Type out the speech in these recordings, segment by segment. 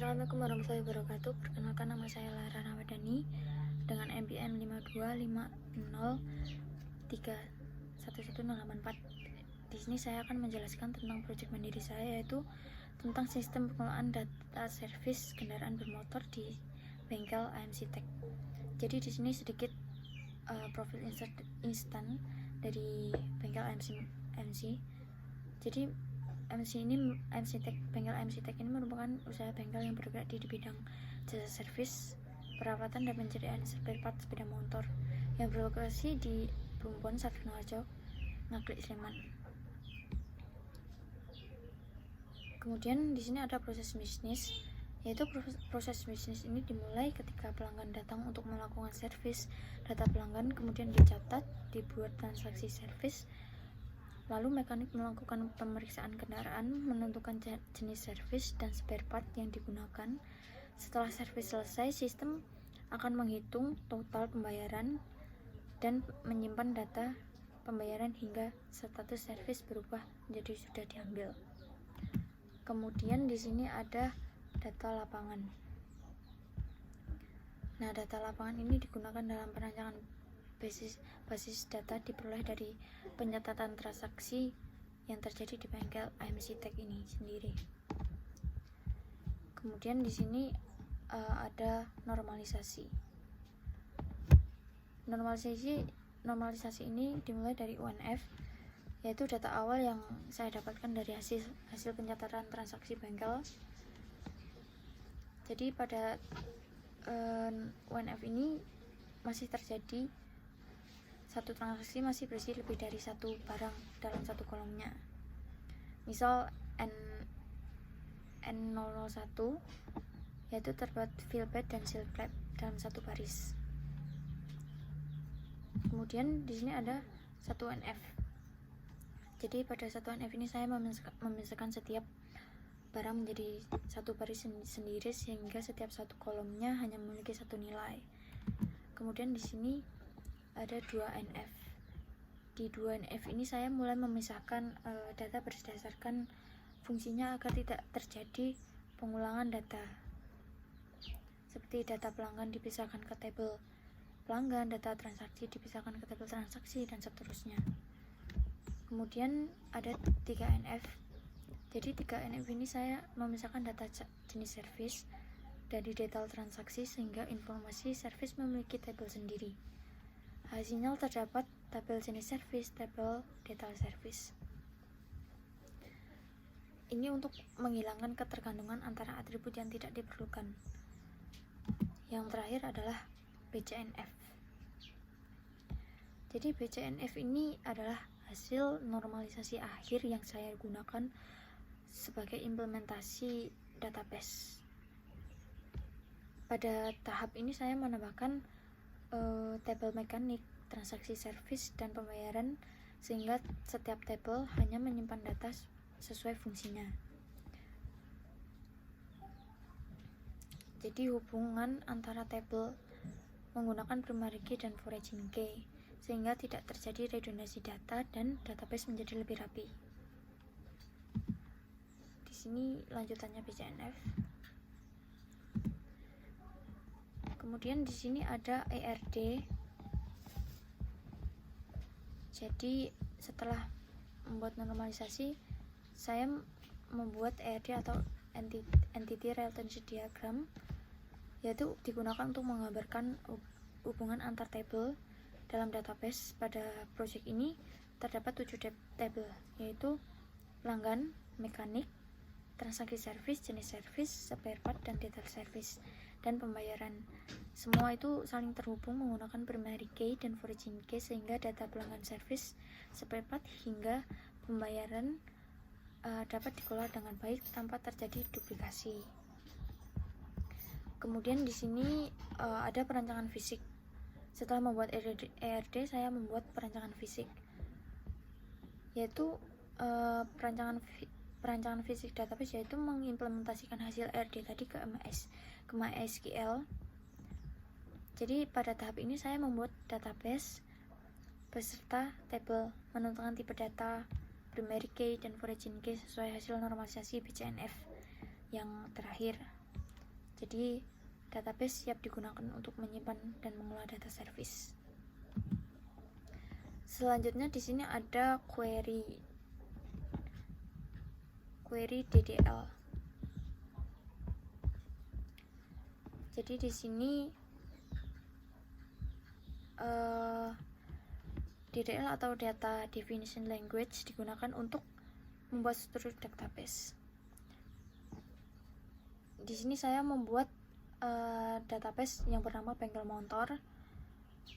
Assalamualaikum warahmatullahi wabarakatuh. Perkenalkan, nama saya Lara Ramadhani dengan NPM 52503111084. Di sini saya akan menjelaskan tentang proyek mandiri saya, yaitu tentang sistem pengelolaan data servis kendaraan bermotor di bengkel AMC Tech. Jadi di sini sedikit profil instan dari bengkel AMC. Jadi bengkel AMC Tech ini merupakan usaha bengkel yang bergerak di bidang jasa servis, perawatan dan pencarian spare part sepeda motor yang berlokasi di Plumbon, Sardonoharjo, Ngaglik, Sleman. Kemudian di sini ada proses bisnis, yaitu proses bisnis ini dimulai ketika pelanggan datang untuk melakukan servis. Data pelanggan kemudian dicatat, dibuat transaksi servis. Lalu mekanik melakukan pemeriksaan kendaraan, menentukan jenis servis dan spare part yang digunakan. Setelah servis selesai, sistem akan menghitung total pembayaran dan menyimpan data pembayaran hingga status servis berubah menjadi sudah diambil. Kemudian di sini ada data lapangan. Nah, data lapangan ini digunakan dalam perancangan basis data diperoleh dari pencatatan transaksi yang terjadi di bengkel AMC Tech ini sendiri. Kemudian di sini ada normalisasi. Normalisasi ini dimulai dari UNF, yaitu data awal yang saya dapatkan dari hasil pencatatan transaksi bengkel. Jadi pada UNF ini masih terjadi satu transaksi masih berisi lebih dari satu barang dalam satu kolomnya. Misal N001 yaitu terdapat fill bed dan seal flap dalam satu baris. Kemudian di sini ada satu NF. Jadi pada satu NF ini saya memisahkan setiap barang menjadi satu baris sendiri sehingga setiap satu kolomnya hanya memiliki satu nilai. Kemudian di sini ada 2 NF. Di 2 NF ini saya mulai memisahkan data berdasarkan fungsinya agar tidak terjadi pengulangan data. Seperti data pelanggan dipisahkan ke tabel pelanggan, data transaksi dipisahkan ke tabel transaksi, dan seterusnya. Kemudian ada 3 NF. Jadi 3 NF ini saya memisahkan data jenis servis dari detail transaksi sehingga informasi servis memiliki tabel sendiri. Hasilnya terdapat tabel jenis servis, tabel detail servis. Ini untuk menghilangkan ketergantungan antara atribut yang tidak diperlukan. Yang terakhir adalah BCNF. Jadi BCNF ini adalah hasil normalisasi akhir yang saya gunakan sebagai implementasi database. Pada tahap ini saya menambahkan tabel mekanik, transaksi servis, dan pembayaran sehingga setiap tabel hanya menyimpan data sesuai fungsinya. Jadi hubungan antara tabel menggunakan primary key dan foraging key sehingga tidak terjadi redundansi data dan database menjadi lebih rapi. Di sini lanjutannya BCNF. Kemudian di sini ada ERD. Jadi setelah membuat normalisasi, saya membuat ERD atau Entity Relationship Diagram, yaitu digunakan untuk menggambarkan hubungan antar tabel dalam database. Pada proyek ini terdapat 7 tabel, yaitu pelanggan, mekanik, transaksi servis, jenis servis, spare part, dan detail servis, dan pembayaran. Semua itu saling terhubung menggunakan primary key dan foraging key sehingga data pelanggan servis, spare part, hingga pembayaran dapat dikelola dengan baik tanpa terjadi duplikasi. Kemudian di sini ada perancangan fisik. Setelah membuat ERD, saya membuat perancangan fisik, yaitu perancangan fisik database, yaitu mengimplementasikan hasil ERD tadi ke MySQL. Jadi pada tahap ini saya membuat database beserta tabel, menentukan tipe data, primary key, dan foraging key sesuai hasil normalisasi BCNF yang terakhir. Jadi database siap digunakan untuk menyimpan dan mengolah data service. Selanjutnya di sini ada query DDL. Jadi di sini DDL atau Data Definition Language digunakan untuk membuat struktur database. Di sini saya membuat database yang bernama bengkel motor,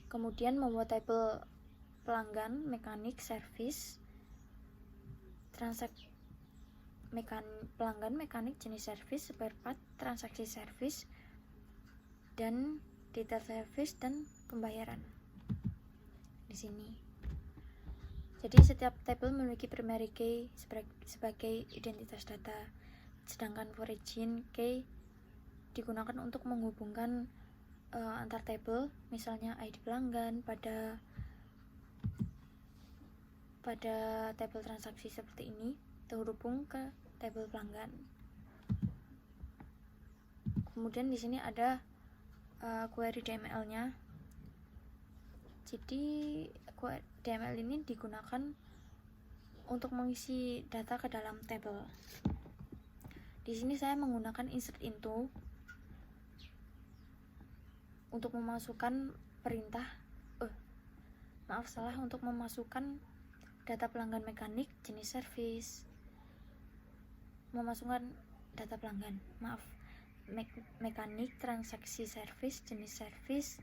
kemudian membuat tabel pelanggan, mekanik, service, pelanggan, mekanik, jenis service, spare part, transaksi service, dan detail service dan pembayaran. Di sini. Jadi setiap tabel memiliki primary key sebagai identitas data, sedangkan origin key digunakan untuk menghubungkan antar tabel, misalnya ID pelanggan pada tabel transaksi seperti ini terhubung ke tabel pelanggan. Kemudian di sini ada query DML-nya. Jadi DML ini digunakan untuk mengisi data ke dalam tabel. Di sini saya menggunakan insert into untuk memasukkan untuk memasukkan data pelanggan mekanik, jenis service, memasukkan data pelanggan, mekanik, transaksi service, jenis service,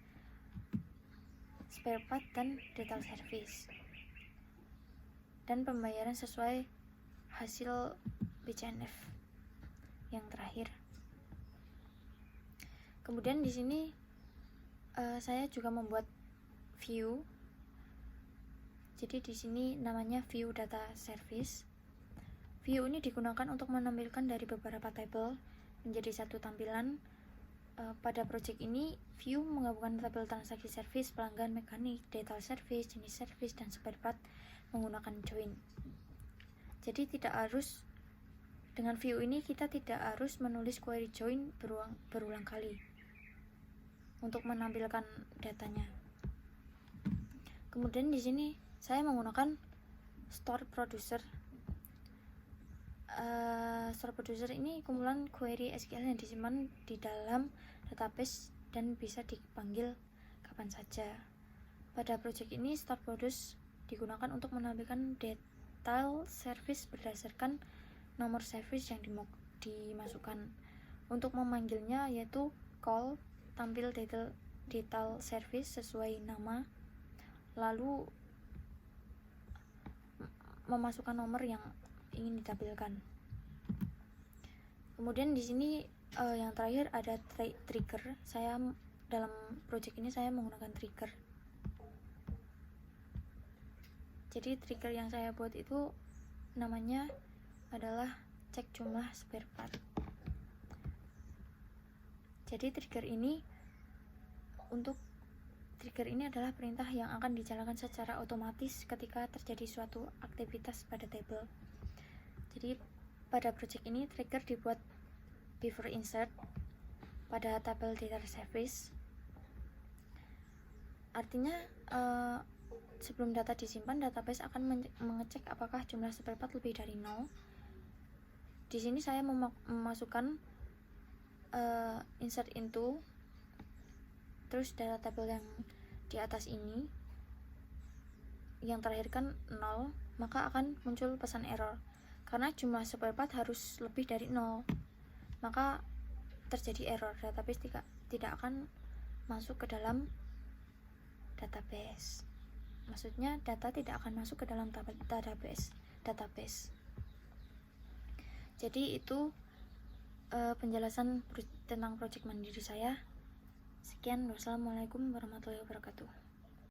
spare part, dan detail service, dan pembayaran sesuai hasil BCNF yang terakhir. Kemudian di sini saya juga membuat view. Jadi di sini namanya view data service. View ini digunakan untuk menampilkan dari beberapa tabel menjadi satu tampilan. Pada project ini, view menggabungkan tabel transaksi service, pelanggan, mekanik, detail service, jenis service, dan spare part menggunakan join. Jadi dengan view ini kita tidak harus menulis query join berulang kali untuk menampilkan datanya. Kemudian di sini saya menggunakan store producer. Store producer ini kumpulan query SQL yang disimpan di dalam database dan bisa dipanggil kapan saja. Pada project ini, store produce digunakan untuk menampilkan detail service berdasarkan nomor service yang dimasukkan. Untuk memanggilnya yaitu call, tampil detail service sesuai nama, lalu memasukkan nomor yang ingin ditampilkan. Kemudian di sini yang terakhir ada trigger. Saya dalam project ini saya menggunakan trigger. Jadi trigger yang saya buat itu namanya adalah cek jumlah spare part. Jadi trigger ini adalah perintah yang akan dijalankan secara otomatis ketika terjadi suatu aktivitas pada tabel. Jadi pada project ini trigger dibuat before insert pada tabel data service. Artinya sebelum data disimpan, database akan mengecek apakah jumlah spare part lebih dari 0. Di sini saya memasukkan insert into, terus data tabel yang di atas ini yang terakhir kan 0, maka akan muncul pesan error karena jumlah spare part harus lebih dari 0, maka terjadi error. Database tidak akan masuk ke dalam database. Maksudnya data tidak akan masuk ke dalam database. Jadi itu penjelasan tentang project mandiri saya. Sekian, wassalamualaikum warahmatullahi wabarakatuh.